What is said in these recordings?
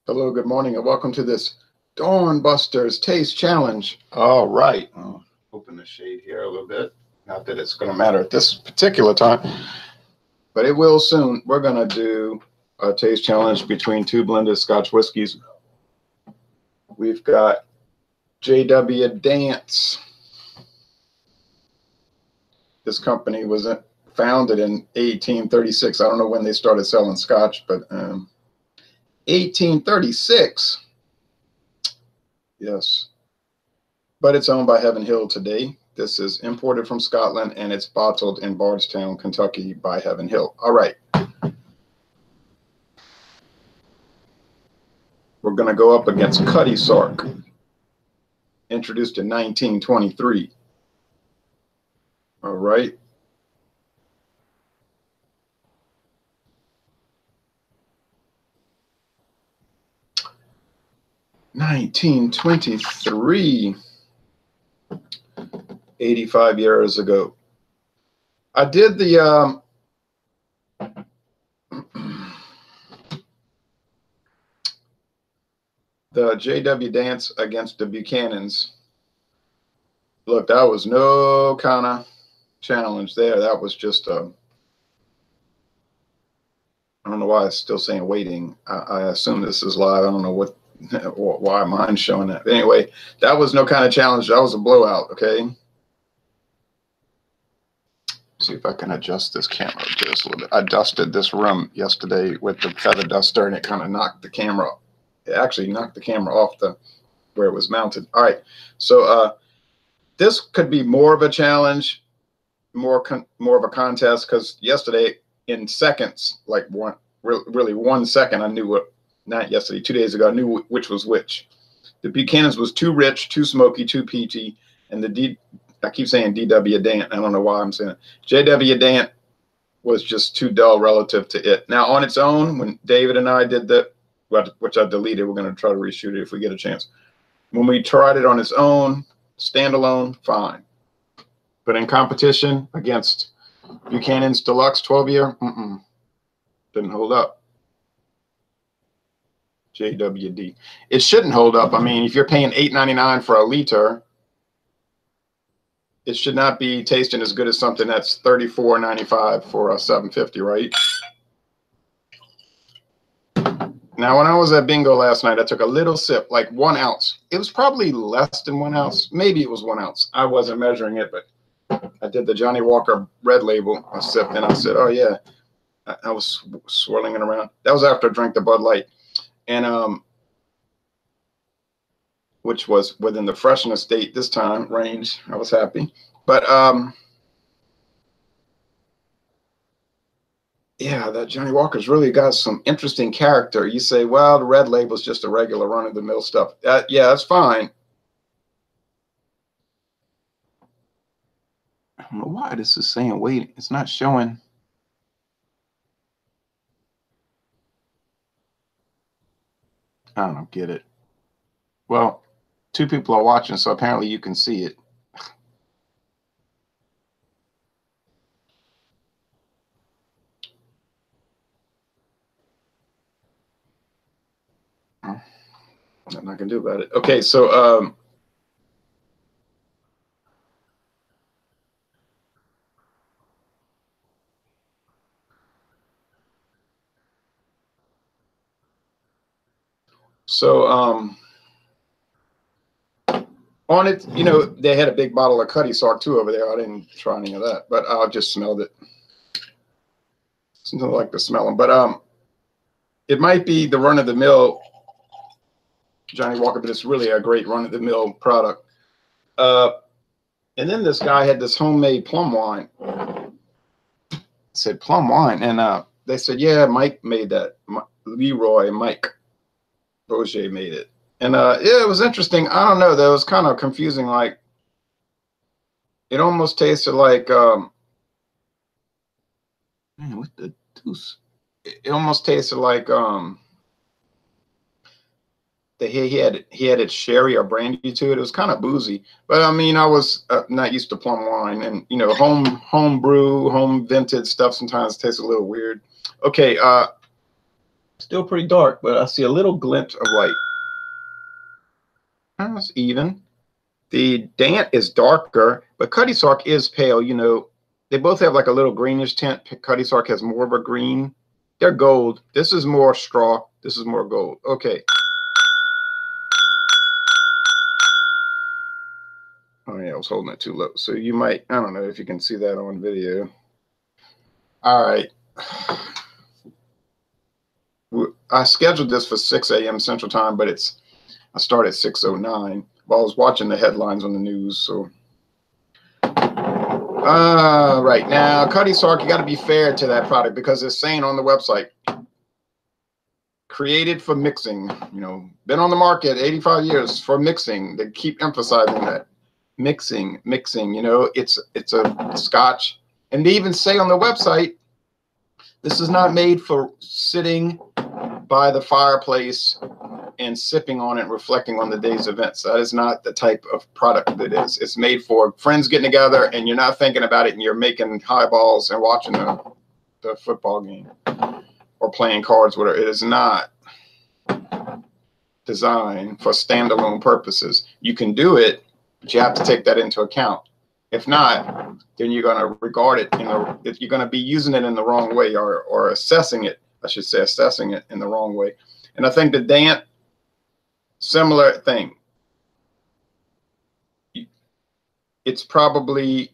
Hello, good morning, and welcome to this Dawn Busters Taste Challenge. All right, I'll open the shade here a little bit. Not that it's going to matter at this particular time, but it will soon. We're going to do a taste challenge between two blended Scotch whiskeys. We've got J.W. Dant. This company was founded in 1836. I don't know when they started selling Scotch, but 1836. Yes. But it's owned by Heaven Hill today. This is imported from Scotland, and it's bottled in Bardstown, Kentucky by Heaven Hill. All right. We're going to go up against Cutty Sark, introduced in 1923. All right. (1923), 85 years ago. I did the J.W. Dance against the Buchanans. Look, that was no kind of challenge there. That was just I don't know why it's still saying waiting. I assume this is live. I don't know why mine's showing that. Anyway, that was no kind of challenge. That was a blowout. Okay. See if I can adjust this camera just a little bit. I dusted this room yesterday with the feather duster, and it kind of knocked the camera. It actually knocked the camera off where it was mounted. All right. So this could be more of a challenge, more of a contest, because yesterday in seconds, like really 1 second, I knew what. Not yesterday, 2 days ago, I knew which was which. The Buchanan's was too rich, too smoky, too peachy, and I keep saying D.W. Dant. I don't know why I'm saying it. J.W. Dant was just too dull relative to it. Now, on its own, when David and I did that, which I deleted, we're going to try to reshoot it if we get a chance. When we tried it on its own, standalone, fine. But in competition against Buchanan's Deluxe 12-year, didn't hold up. JWD. It shouldn't hold up. I mean, if you're paying $8.99 for a liter, it should not be tasting as good as something that's $34.95 for a $7.50, right? Now, when I was at bingo last night, I took a little sip, like 1 ounce. It was probably less than 1 ounce. Maybe it was 1 ounce. I wasn't measuring it, but I did the Johnny Walker Red Label. I sipped, and I said, oh, yeah. I was swirling it around. That was after I drank the Bud Light. And which was within the freshness date this time range. I was happy. But yeah, that Johnny Walker's really got some interesting character. You say, well, the Red Label's just a regular run-of-the-mill stuff. Yeah, that's fine. I don't know why this is saying waiting. It's not showing. I don't get it. Well, 2 people are watching, so apparently you can see it. Nothing I can do about it. Okay, so on it, you know, they had a big bottle of Cutty Sark too over there. I didn't try any of that, but I just smelled it. It's not like to smell them, but it might be the run-of-the-mill Johnny Walker, but it's really a great run-of-the-mill product. And then this guy had this homemade plum wine. I said, plum wine? And they said, yeah, Mike made that. Leroy and Mike Bourget made it. And yeah, it was interesting. I don't know, though. It was kind of confusing. Like, it almost tasted like, man, what the deuce? It almost tasted like, he had its sherry or brandy to it. It was kind of boozy, but I mean, I was not used to plum wine, and you know, home brew, home vintage stuff sometimes tastes a little weird. Okay, Still pretty dark, but I see a little glint of light. That's even. The Dant is darker, but Cutty Sark is pale. You know, they both have like a little greenish tint. Cutty Sark has more of a green. They're gold. This is more straw. This is more gold. Okay. Oh yeah, I was holding it too low. So you might, I don't know if you can see that on video. All right. I scheduled this for 6 a.m. Central Time, but I start at 6:09. Well, I was watching the headlines on the news, so. Right now, Cutty Sark, you got to be fair to that product because it's saying on the website, created for mixing. You know, been on the market 85 years for mixing. They keep emphasizing that mixing. You know, it's a Scotch, and they even say on the website, this is not made for sitting by the fireplace and sipping on it, reflecting on the day's events. That is not the type of product that is. It's made for friends getting together and you're not thinking about it and you're making highballs and watching the football game or playing cards, whatever. It is not designed for standalone purposes. You can do it, but you have to take that into account. If not, then you're going to regard it you're going to be using it in the wrong way or assessing it, I should say, assessing it in the wrong way. And I think the Dant, similar thing. It's probably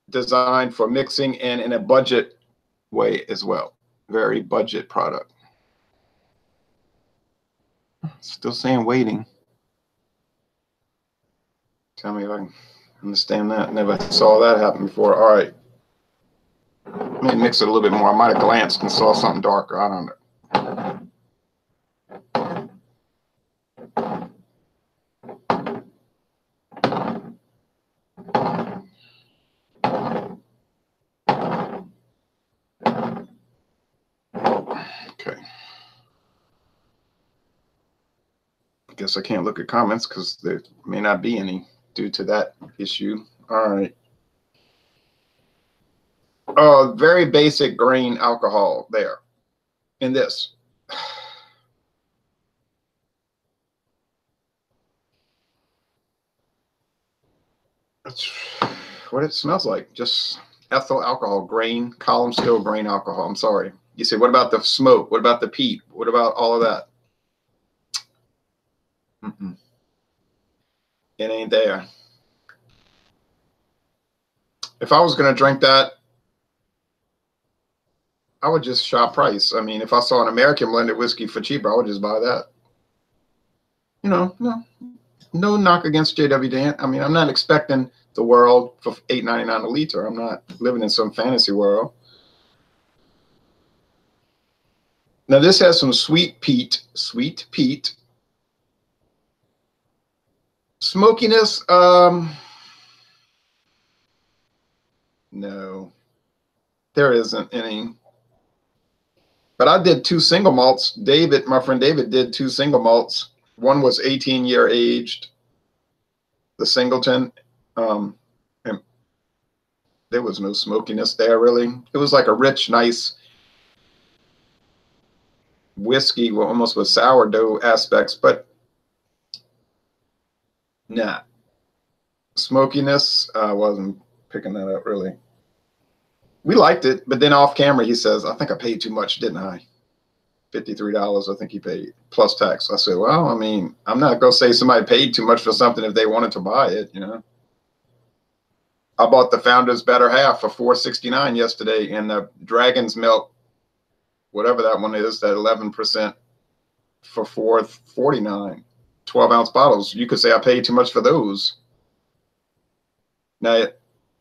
designed for mixing and in a budget way as well. Very budget product. Still saying waiting. Tell me if I can understand that. Never saw that happen before. All right. Let me mix it a little bit more. I might have glanced and saw something darker. I don't know. Okay. I guess I can't look at comments because there may not be any due to that issue. All right. Very basic grain alcohol there in this. That's what it smells like. Just ethyl alcohol, grain, column still grain alcohol. I'm sorry. You say, what about the smoke? What about the peat? What about all of that? It ain't there. If I was going to drink that, I would just shop price. I mean, if I saw an American blended whiskey for cheaper, I would just buy that. You know, no knock against JW Dant. I mean, I'm not expecting the world for $8.99 a liter. I'm not living in some fantasy world. Now this has some sweet peat. Smokiness, no, there isn't any. But I did 2 single malts. David, my friend David, did 2 single malts. One was 18-year aged, the Singleton. And there was no smokiness there, really. It was like a rich, nice whiskey, well, almost with sourdough aspects, but nah. Smokiness, I wasn't picking that up, really. We liked it, but then off camera, he says, I think I paid too much, didn't I? $53, I think he paid, plus tax. I said, well, I mean, I'm not going to say somebody paid too much for something if they wanted to buy it, you know. I bought the Founder's Better Half for $4.69 yesterday, and the Dragon's Milk, whatever that one is, that 11% for $4.49. 12-ounce bottles. You could say I paid too much for those. Now,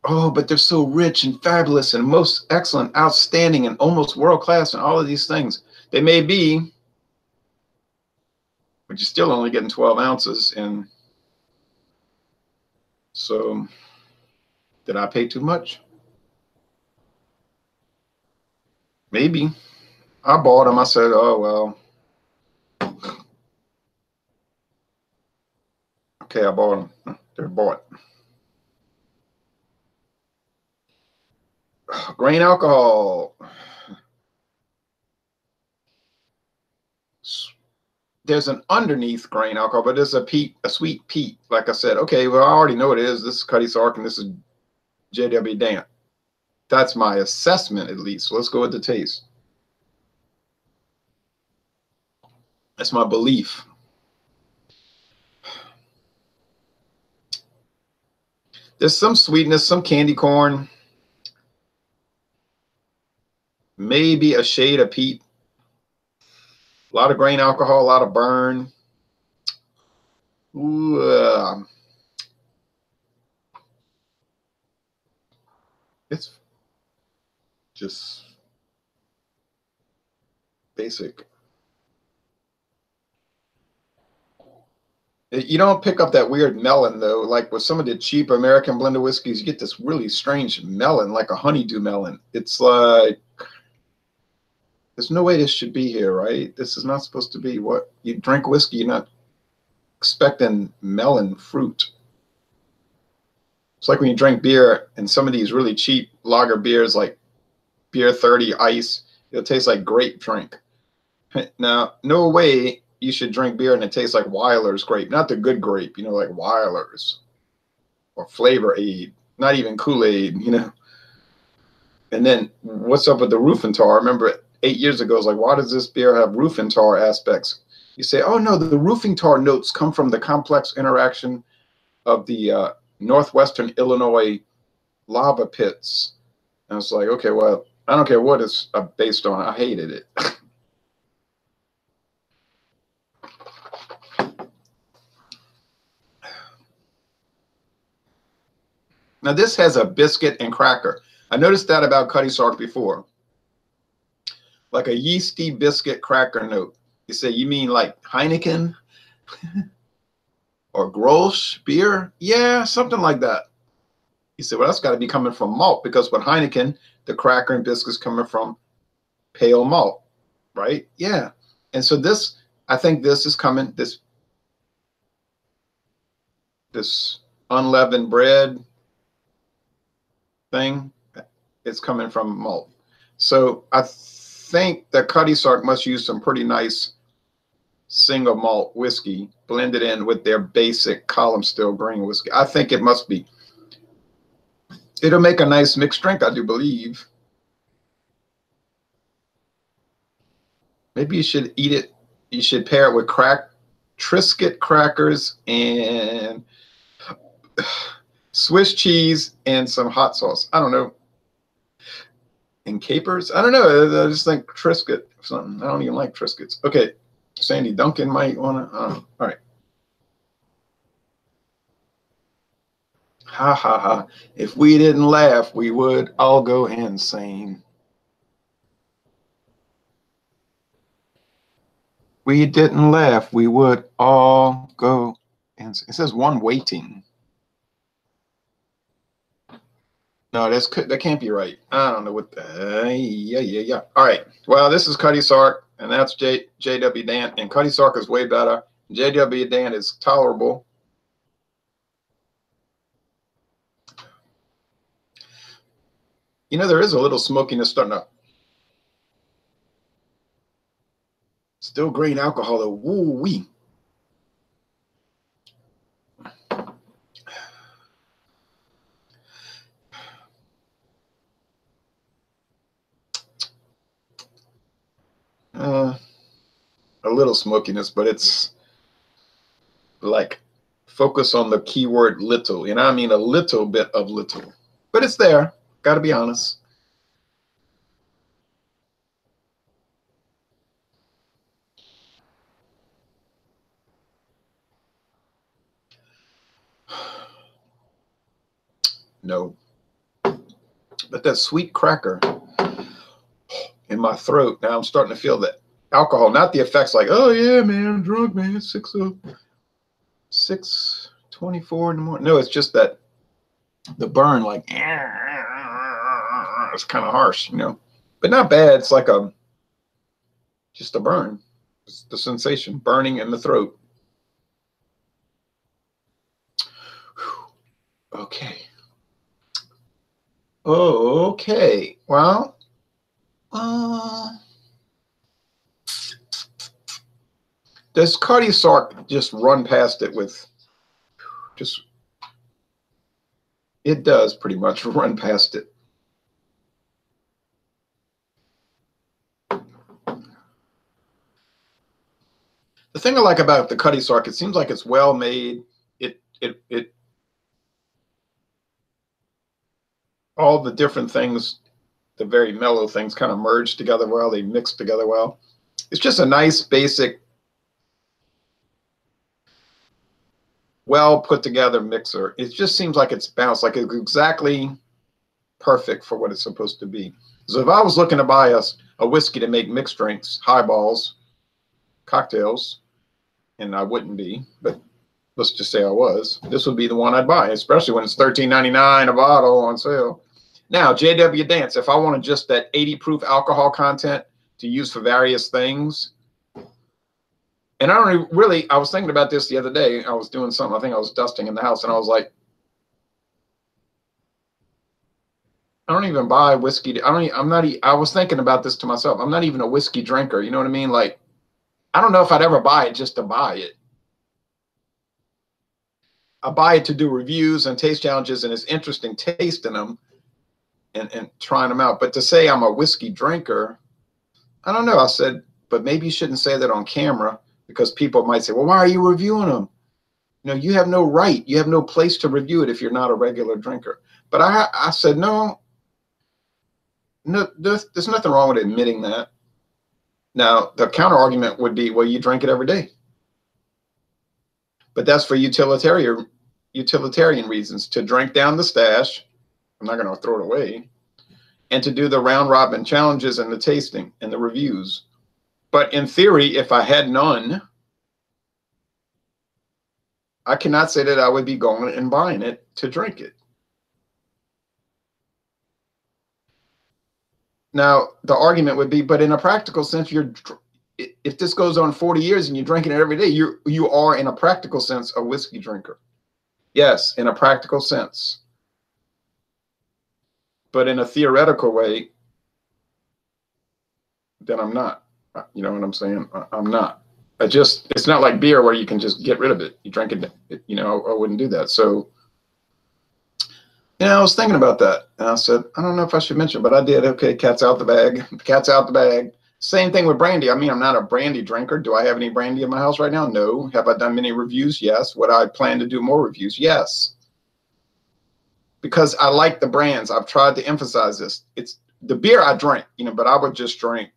oh, but they're so rich and fabulous and most excellent, outstanding, and almost world-class and all of these things. They may be, but you're still only getting 12 ounces. And so, did I pay too much? Maybe. I bought them. I said, oh, well. Okay, I bought them. They're bought. Grain alcohol. there's an underneath grain alcohol, but it's a sweet peat. Like I said, okay, well, I already know what it is. This is Cutty Sark and this is J.W. Dant. That's my assessment, at least. So let's go with the taste. That's my belief. There's some sweetness, some candy corn, maybe a shade of peat, a lot of grain alcohol, a lot of burn. Ooh, it's just basic. You don't pick up that weird melon, though. Like with some of the cheap American blended whiskeys, you get this really strange melon, like a honeydew melon. It's like, there's no way this should be here, right? This is not supposed to be what you drink whiskey. You're not expecting melon fruit. It's like when you drink beer and some of these really cheap lager beers, like Beer 30 Ice, it'll taste like grape drink. Now, no way you should drink beer and it tastes like Weiler's grape, not the good grape, you know, like Weiler's or Flavor Aid, not even Kool-Aid, you know. And then what's up with the roof and tar? I remember 8 years ago, I was like, why does this beer have roof and tar aspects? You say, oh no, the roofing tar notes come from the complex interaction of the northwestern Illinois lava pits. And I was like, okay, well, I don't care what it's based on. I hated it. Now this has a biscuit and cracker. I noticed that about Cutty Sark before. Like a yeasty biscuit cracker note. You say, you mean like Heineken or Grolsch beer? Yeah, something like that. You say, well, that's got to be coming from malt, because with Heineken, the cracker and biscuits coming from pale malt, right? Yeah. And so this, I think this is coming, this unleavened bread thing, it's coming from malt. So I think that Cutty Sark must use some pretty nice single malt whiskey blended in with their basic column still grain whiskey. I think it must be. It'll make a nice mixed drink, I do believe. Maybe you should eat it. You should pair it with Triscuit crackers and Swiss cheese and some hot sauce. I don't know. And capers? I don't know. I just think Triscuit or something. I don't even like Triscuits. Okay. Sandy Duncan might want to. All right. Ha ha ha. If we didn't laugh, we would all go insane. We didn't laugh, we would all go insane. It says one waiting. No, that can't be right. I don't know what the yeah. All right. Well, this is Cutty Sark, and that's J.W. Dant, and Cutty Sark is way better. J.W. Dant is tolerable. You know, there is a little smokiness starting up. Still grain alcohol, though. Woo-wee. A little smokiness, but it's like focus on the keyword little. You know what I mean? A little bit of little. But it's there. Got to be honest. No. But that sweet cracker in my throat, now I'm starting to feel that alcohol, not the effects like, oh yeah, man, I'm drunk, man, 6:24 in the morning. No, it's just that the burn, like, it's kind of harsh, you know, but not bad. It's like just a burn. It's the sensation, burning in the throat. Okay. Okay. Well, Does Cutty Sark just run past it with just, it does pretty much run past it. The thing I like about the Cutty Sark, it seems like it's well made. It all the different things, the very mellow things kind of merge together well. They mix together well. It's just a nice, basic, well put together mixer. It just seems like it's balanced, like it's exactly perfect for what it's supposed to be. So if I was looking to buy a whiskey to make mixed drinks, highballs, cocktails, and I wouldn't be, but let's just say I was, this would be the one I'd buy, especially when it's $13.99 a bottle on sale. Now, JW Dance, if I wanted just that 80 proof alcohol content to use for various things, and I don't really, I was thinking about this the other day. I was doing something, I think I was dusting in the house, and I was like, I don't even buy whiskey. I was thinking about this to myself. I'm not even a whiskey drinker. You know what I mean? Like, I don't know if I'd ever buy it just to buy it. I buy it to do reviews and taste challenges, and it's interesting tasting them and trying them out. But to say I'm a whiskey drinker, I don't know. I said, but maybe you shouldn't say that on camera, because people might say, well, why are you reviewing them? You know, you have no right. You have no place to review it if you're not a regular drinker. But I said, no, there's nothing wrong with admitting that. Now, the counter argument would be, well, you drink it every day. But that's for utilitarian reasons, to drink down the stash. I'm not going to throw it away. And to do the round robin challenges and the tasting and the reviews. But in theory, if I had none, I cannot say that I would be going and buying it to drink it. Now, the argument would be, but in a practical sense, if this goes on 40 years and you're drinking it every day, you are, in a practical sense, a whiskey drinker. Yes, in a practical sense. But in a theoretical way, then I'm not. You know what I'm saying? I'm not. It's not like beer where you can just get rid of it. You drink it, you know, I wouldn't do that. So, you know, I was thinking about that. And I said, I don't know if I should mention, but I did. Okay, cat's out the bag. Cat's out the bag. Same thing with brandy. I mean, I'm not a brandy drinker. Do I have any brandy in my house right now? No. Have I done many reviews? Yes. Would I plan to do more reviews? Yes. Because I like the brands. I've tried to emphasize this. It's the beer I drink, you know, but I would just drink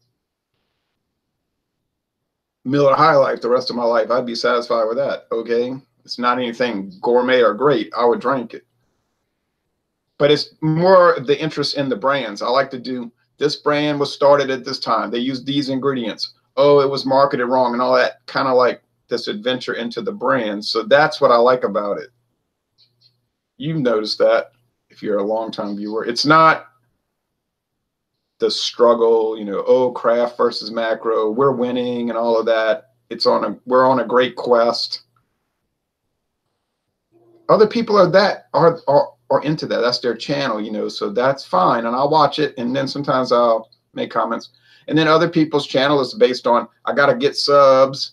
Miller High Life the rest of my life. I'd be satisfied with that. Okay. It's not anything gourmet or great. I would drink it. But it's more the interest in the brands. I like to do, this brand was started at this time. They used these ingredients. Oh, it was marketed wrong and all that, kind of like this adventure into the brand. So that's what I like about it. You've noticed that if you're a longtime viewer. It's not the struggle, you know, oh, craft versus macro, we're winning and all of that. We're on a great quest. Other people are into that. That's their channel, you know, so that's fine. And I'll watch it. And then sometimes I'll make comments. And then other people's channel is based on, I got to get subs.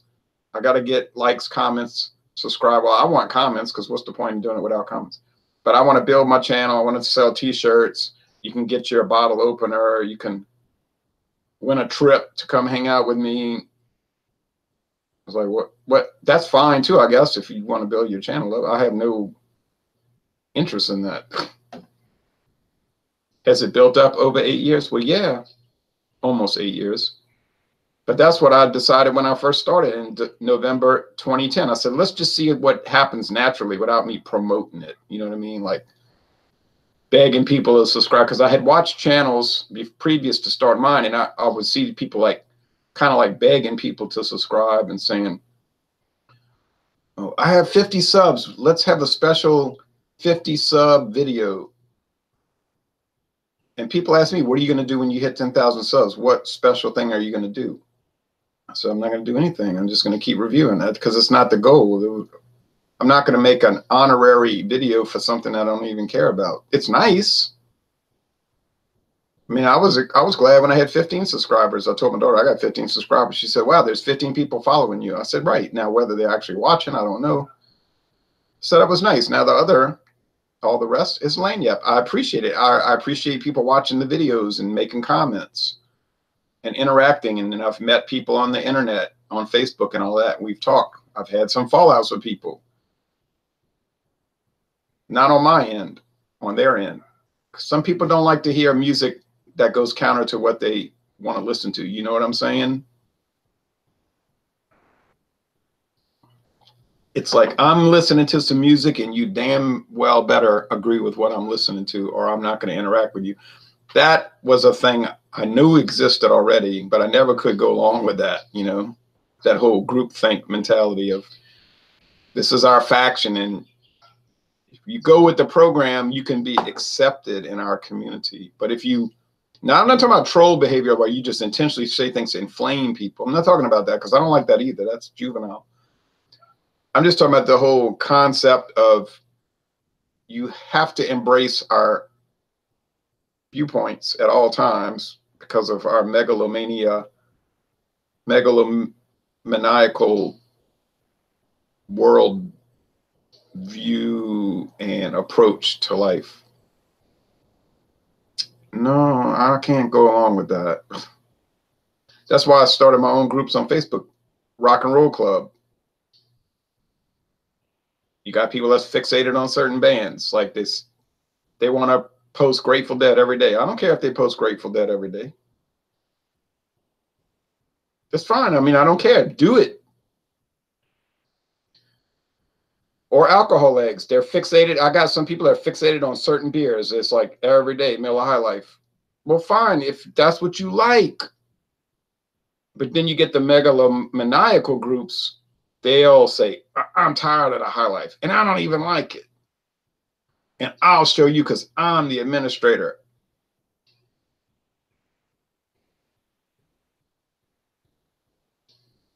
I got to get likes, comments, subscribe. Well, I want comments, because what's the point in doing it without comments? But I want to build my channel. I want to sell t-shirts. You can get your bottle opener. You can win a trip to come hang out with me. I was like, what? That's fine too, I guess, if you want to build your channel. I have no interest in that. Has it built up over 8 years? Well, yeah, almost 8 years. But that's what I decided when I first started in November 2010. I said, let's just see what happens naturally without me promoting it. You know what I mean? Like begging people to subscribe, because I had watched channels previous to start mine, and I would see people like kind of like begging people to subscribe and saying, oh, I have 50 subs. Let's have a special 50 sub video. And people ask me, what are you going to do when you hit 10,000 subs? What special thing are you going to do? So I'm not going to do anything. I'm just going to keep reviewing that, because it's not the goal. I'm not going to make an honorary video for something I don't even care about. It's nice. I mean, I was glad when I had 15 subscribers. I told my daughter I got 15 subscribers. She said, "Wow, there's 15 people following you." I said, "Right." Now, whether they're actually watching, I don't know. So that was nice. Now all the rest is lame. Yep, I appreciate it. I appreciate people watching the videos and making comments and interacting. And then I've met people on the internet, on Facebook and all that. We've talked. I've had some fallouts with people. Not on my end, on their end. Some people don't like to hear music that goes counter to what they want to listen to. You know what I'm saying? It's like I'm listening to some music and you damn well better agree with what I'm listening to, or I'm not going to interact with you. That was a thing I knew existed already, but I never could go along with that, you know, that whole groupthink mentality of this is our faction. And if you go with the program, you can be accepted in our community. But if you, now I'm not talking about troll behavior where you just intentionally say things to inflame people. I'm not talking about that because I don't like that either. That's juvenile. I'm just talking about the whole concept of you have to embrace our viewpoints at all times because of our megalomaniacal world view and approach to life. No, I can't go along with that. That's why I started my own groups on Facebook, Rock and Roll Club. You got people that's fixated on certain bands like this. They want to post Grateful Dead every day. I don't care if they post Grateful Dead every day. It's fine. I mean, I don't care. Do it. Or alcohol eggs. They're fixated. I got some people that are fixated on certain beers. It's like every day, Miller High Life. Well, fine, if that's what you like. But then you get the megalomaniacal groups. They'll say, I'm tired of the High Life, and I don't even like it. And I'll show you because I'm the administrator.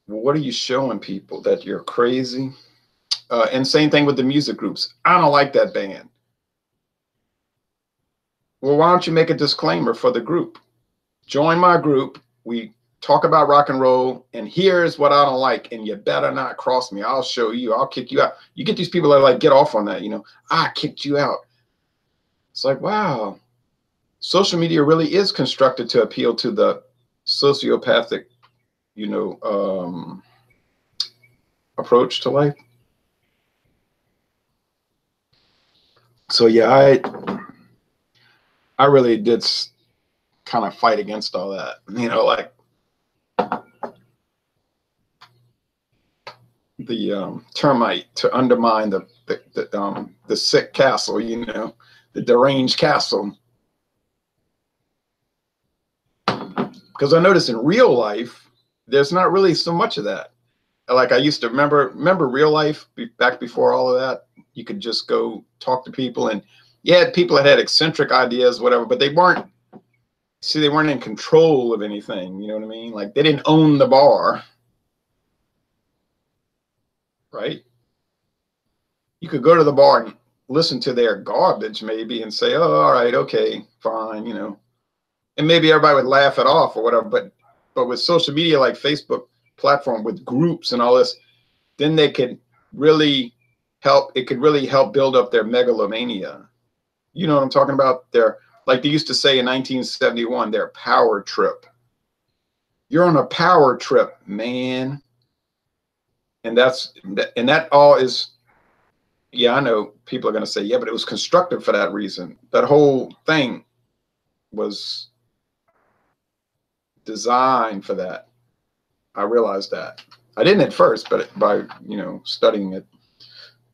Well, what are you showing people? That you're crazy? And same thing with the music groups. I don't like that band. Well, why don't you make a disclaimer for the group? Join my group. We talk about rock and roll, and here's what I don't like, and you better not cross me. I'll show you. I'll kick you out. You get these people that like get off on that, you know. I kicked you out. It's like, wow. Social media really is constructed to appeal to the sociopathic, you know, approach to life. So yeah, I really did kind of fight against all that, you know, like the termite to undermine the sick castle, you know, the deranged castle. Because I noticed in real life, there's not really so much of that. Like I used to remember real life back before all of that. You could just go talk to people, and you had people that had eccentric ideas, whatever, but they weren't in control of anything. You know what I mean? Like they didn't own the bar, right? You could go to the bar and listen to their garbage maybe and say, oh, all right, okay, fine, you know, and maybe everybody would laugh it off or whatever. But with social media like Facebook platform with groups and all this, then they could really help. It could really help build up their megalomania. You know what I'm talking about? Their, like they used to say in 1971, their power trip. You're on a power trip, man. And that all is, yeah, I know people are going to say, yeah, but it was constructed for that reason. That whole thing was designed for that. I realized that. I didn't at first, but by, you know, studying it.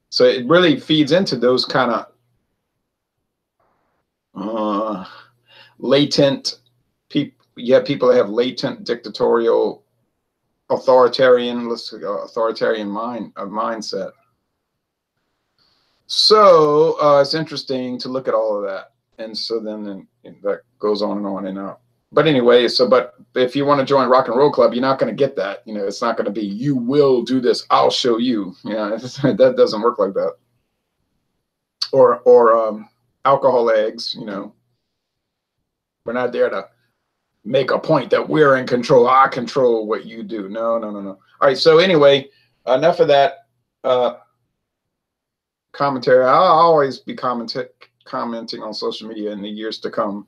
So it really feeds into those kind of latent people. Yeah, people that have latent dictatorial, authoritarian mindset. So it's interesting to look at all of that. And so then that goes on and on and on. But anyway, but if you want to join Rock and Roll Club, you're not going to get that. You know, it's not going to be, you will do this, I'll show you. Yeah, that doesn't work like that. Or alcohol eggs, you know. We're not there to make a point that we're in control. I control what you do. No, no, no, no. All right. So anyway, enough of that commentary. I'll always be commenting on social media in the years to come,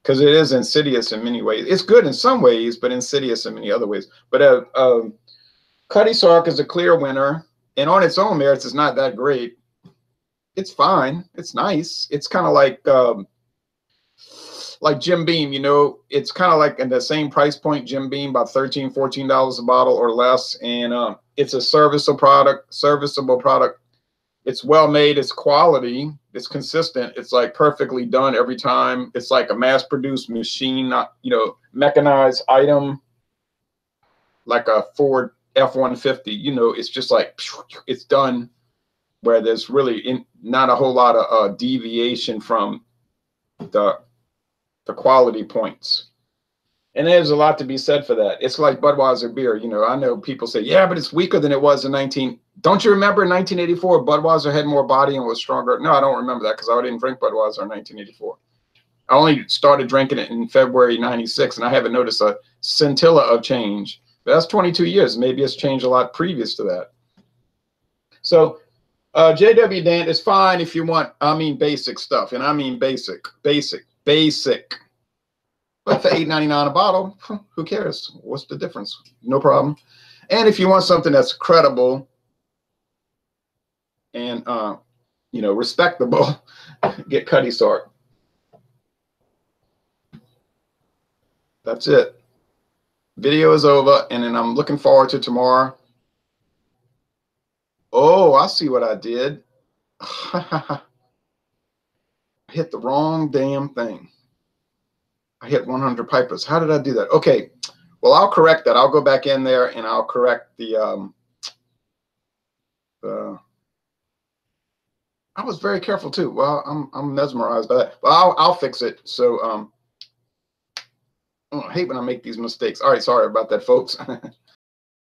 because it is insidious in many ways. It's good in some ways, but insidious in many other ways. But Cutty Sark is a clear winner, and on its own merits, it's not that great. It's fine. It's nice. It's kind of like Jim Beam, you know, it's kind of like in the same price point, Jim Beam, about $13, $14 a bottle or less. And it's a serviceable product. It's well made. It's quality. It's consistent. It's like perfectly done every time. It's like a mass produced machine, not, you know, mechanized item, like a Ford F-150, you know, it's just like, it's done where there's really not a whole lot of deviation from the quality points. And there's a lot to be said for that. It's like Budweiser beer. You know, I know people say, yeah, but it's weaker than it was in don't you remember in 1984, Budweiser had more body and was stronger? No, I don't remember that because I didn't drink Budweiser in 1984. I only started drinking it in February 96, and I haven't noticed a scintilla of change. But that's 22 years. Maybe it's changed a lot previous to that. So JW Dant is fine if you want, I mean, basic stuff. And I mean basic. But for $8.99 a bottle, who cares? What's the difference? No problem. And if you want something that's credible and, you know, respectable, get Cutty Sark. That's it. Video is over, and then I'm looking forward to tomorrow. Oh, I see what I did. I hit the wrong damn thing. I hit 100 pipers. How did I do that? Okay, well, I'll correct that. I'll go back in there and I'll correct the I was very careful too. Well, I'm mesmerized by that. Well, I'll fix it. So I hate when I make these mistakes. All right, sorry about that, folks.